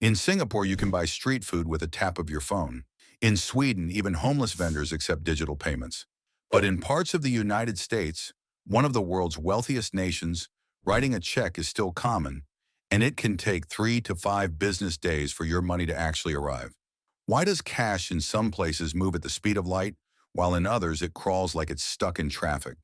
In Singapore, you can buy street food with a tap of your phone. In Sweden, even homeless vendors accept digital payments. But in parts of the United States, one of the world's wealthiest nations, writing a check is still common, and it can take 3 to 5 business days for your money to actually arrive. Why does cash in some places move at the speed of light, while in others it crawls like it's stuck in traffic?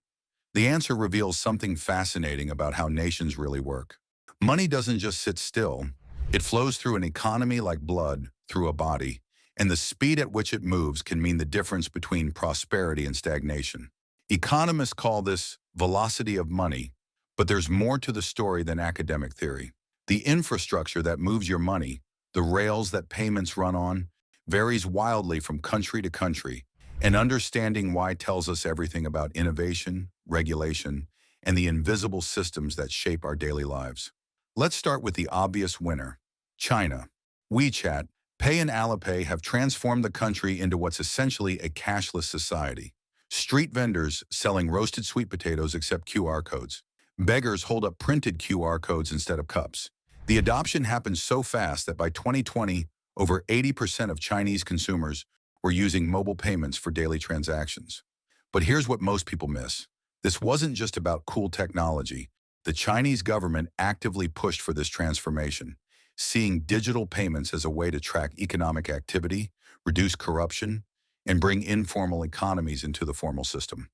The answer reveals something fascinating about how nations really work. Money doesn't just sit still. It flows through an economy like blood through a body, and the speed at which it moves can mean the difference between prosperity and stagnation. Economists call this velocity of money, but there's more to the story than academic theory. The infrastructure that moves your money, the rails that payments run on, varies wildly from country to country, and understanding why tells us everything about innovation, regulation, and the invisible systems that shape our daily lives. Let's start with the obvious winner, China. WeChat, Pay and Alipay have transformed the country into what's essentially a cashless society. Street vendors selling roasted sweet potatoes accept QR codes. Beggars hold up printed QR codes instead of cups. The adoption happened so fast that by 2020, over 80% of Chinese consumers were using mobile payments for daily transactions. But here's what most people miss. This wasn't just about cool technology. The Chinese government actively pushed for this transformation, seeing digital payments as a way to track economic activity, reduce corruption, and bring informal economies into the formal system.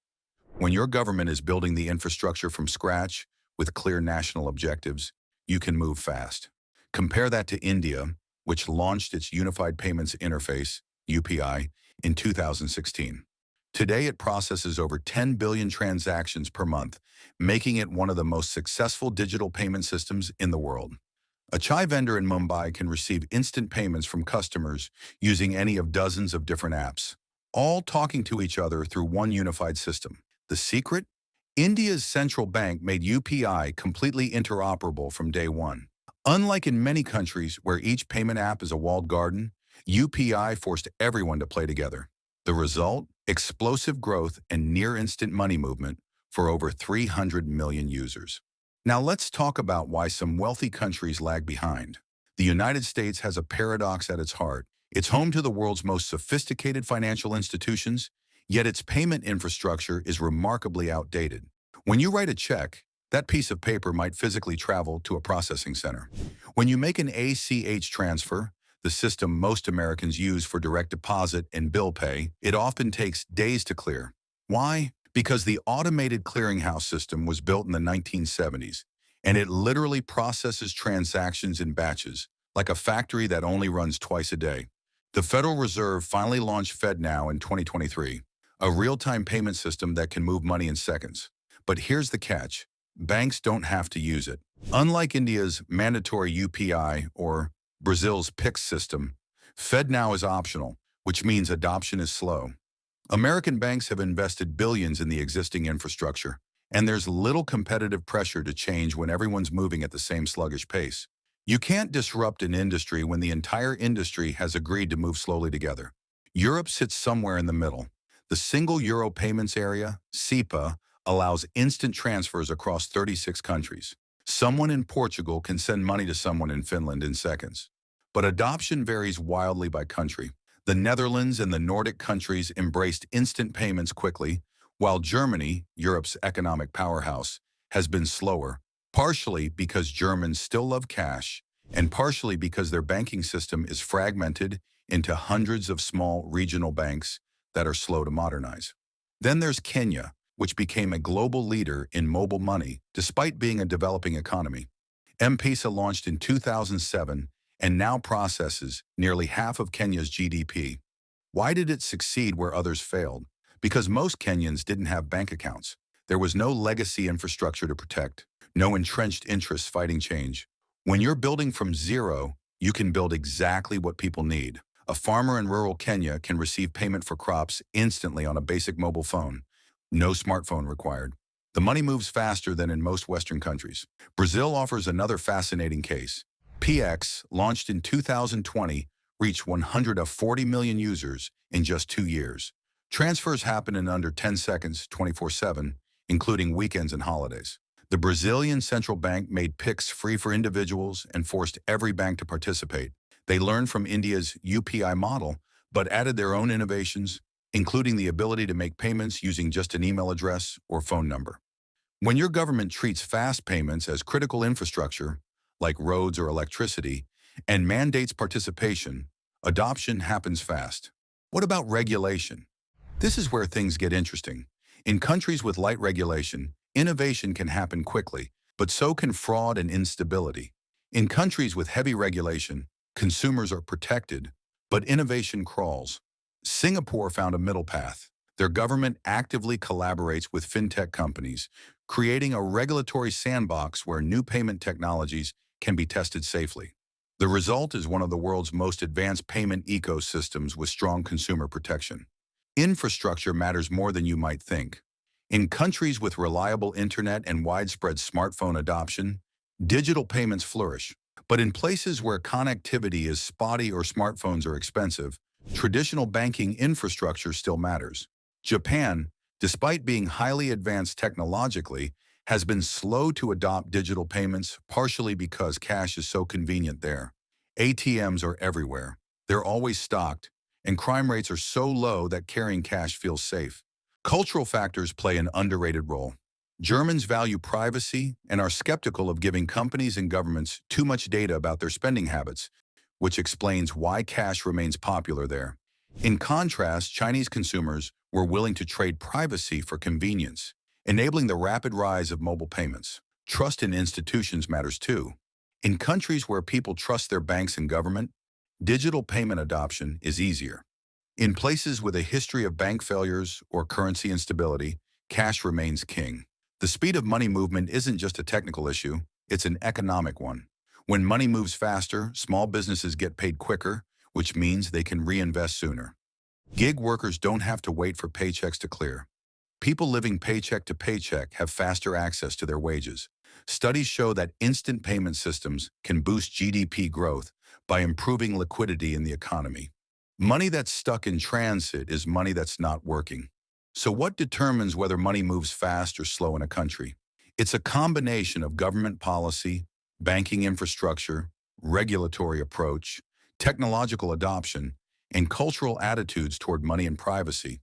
When your government is building the infrastructure from scratch with clear national objectives, you can move fast. Compare that to India, which launched its Unified Payments Interface, UPI, in 2016. Today, it processes over 10 billion transactions per month, making it one of the most successful digital payment systems in the world. A chai vendor in Mumbai can receive instant payments from customers using any of dozens of different apps, all talking to each other through one unified system. The secret? India's central bank made UPI completely interoperable from day one. Unlike in many countries where each payment app is a walled garden, UPI forced everyone to play together. The result? Explosive growth and near-instant money movement for over 300 million users. Now let's talk about why some wealthy countries lag behind. The United States has a paradox at its heart. It's home to the world's most sophisticated financial institutions, yet its payment infrastructure is remarkably outdated. When you write a check, that piece of paper might physically travel to a processing center. When you make an ACH transfer, the system most Americans use for direct deposit and bill pay, it often takes days to clear. Why? Because the automated clearinghouse system was built in the 1970s, and it literally processes transactions in batches, like a factory that only runs twice a day. The Federal Reserve finally launched FedNow in 2023, a real-time payment system that can move money in seconds. But here's the catch. Banks don't have to use it. Unlike India's mandatory UPI or Brazil's PIX system, FedNow is optional, which means adoption is slow. American banks have invested billions in the existing infrastructure, and there's little competitive pressure to change when everyone's moving at the same sluggish pace. You can't disrupt an industry when the entire industry has agreed to move slowly together. Europe sits somewhere in the middle. The Single Euro Payments Area, SEPA, allows instant transfers across 36 countries. Someone in Portugal can send money to someone in Finland in seconds. But adoption varies wildly by country. The Netherlands and the Nordic countries embraced instant payments quickly, while Germany, Europe's economic powerhouse, has been slower, partially because Germans still love cash, and partially because their banking system is fragmented into hundreds of small regional banks that are slow to modernize. Then there's Kenya, which became a global leader in mobile money despite being a developing economy. M-Pesa launched in 2007 and now processes nearly half of Kenya's GDP. Why did it succeed where others failed? Because most Kenyans didn't have bank accounts. There was no legacy infrastructure to protect, no entrenched interests fighting change. When you're building from zero, you can build exactly what people need. A farmer in rural Kenya can receive payment for crops instantly on a basic mobile phone. No smartphone required. The money moves faster than in most Western countries. Brazil offers another fascinating case. PX, launched in 2020, reached 140 million users in just 2 years. Transfers happen in under 10 seconds, 24/7, including weekends and holidays. The Brazilian central bank made PIX free for individuals and forced every bank to participate. They learned from India's UPI model, but added their own innovations, including the ability to make payments using just an email address or phone number. When your government treats fast payments as critical infrastructure, like roads or electricity, and mandates participation, adoption happens fast. What about regulation? This is where things get interesting. In countries with light regulation, innovation can happen quickly, but so can fraud and instability. In countries with heavy regulation, consumers are protected, but innovation crawls. Singapore found a middle path. Their government actively collaborates with fintech companies, creating a regulatory sandbox where new payment technologies can be tested safely. The result is one of the world's most advanced payment ecosystems with strong consumer protection. Infrastructure matters more than you might think. In countries with reliable internet and widespread smartphone adoption, digital payments flourish. But in places where connectivity is spotty or smartphones are expensive, traditional banking infrastructure still matters. Japan, despite being highly advanced technologically, has been slow to adopt digital payments, partially because cash is so convenient there. ATMs are everywhere. They're always stocked, and crime rates are so low that carrying cash feels safe. Cultural factors play an underrated role. Germans value privacy and are skeptical of giving companies and governments too much data about their spending habits, which explains why cash remains popular there. In contrast, Chinese consumers were willing to trade privacy for convenience, enabling the rapid rise of mobile payments. Trust in institutions matters too. In countries where people trust their banks and government, digital payment adoption is easier. In places with a history of bank failures or currency instability, cash remains king. The speed of money movement isn't just a technical issue, it's an economic one. When money moves faster, small businesses get paid quicker, which means they can reinvest sooner. Gig workers don't have to wait for paychecks to clear. People living paycheck to paycheck have faster access to their wages. Studies show that instant payment systems can boost GDP growth by improving liquidity in the economy. Money that's stuck in transit is money that's not working. So what determines whether money moves fast or slow in a country? It's a combination of government policy, banking infrastructure, regulatory approach, technological adoption, and cultural attitudes toward money and privacy.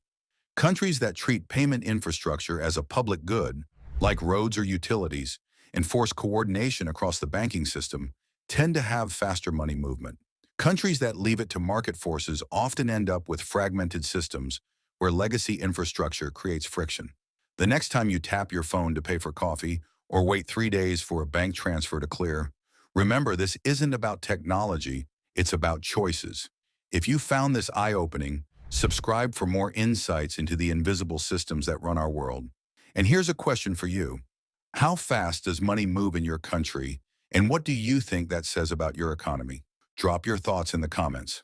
Countries that treat payment infrastructure as a public good, like roads or utilities, and force coordination across the banking system, tend to have faster money movement. Countries that leave it to market forces often end up with fragmented systems where legacy infrastructure creates friction. The next time you tap your phone to pay for coffee or wait 3 days for a bank transfer to clear, remember this isn't about technology, it's about choices. If you found this eye-opening, subscribe for more insights into the invisible systems that run our world. And here's a question for you. How fast does money move in your country, and what do you think that says about your economy? Drop your thoughts in the comments.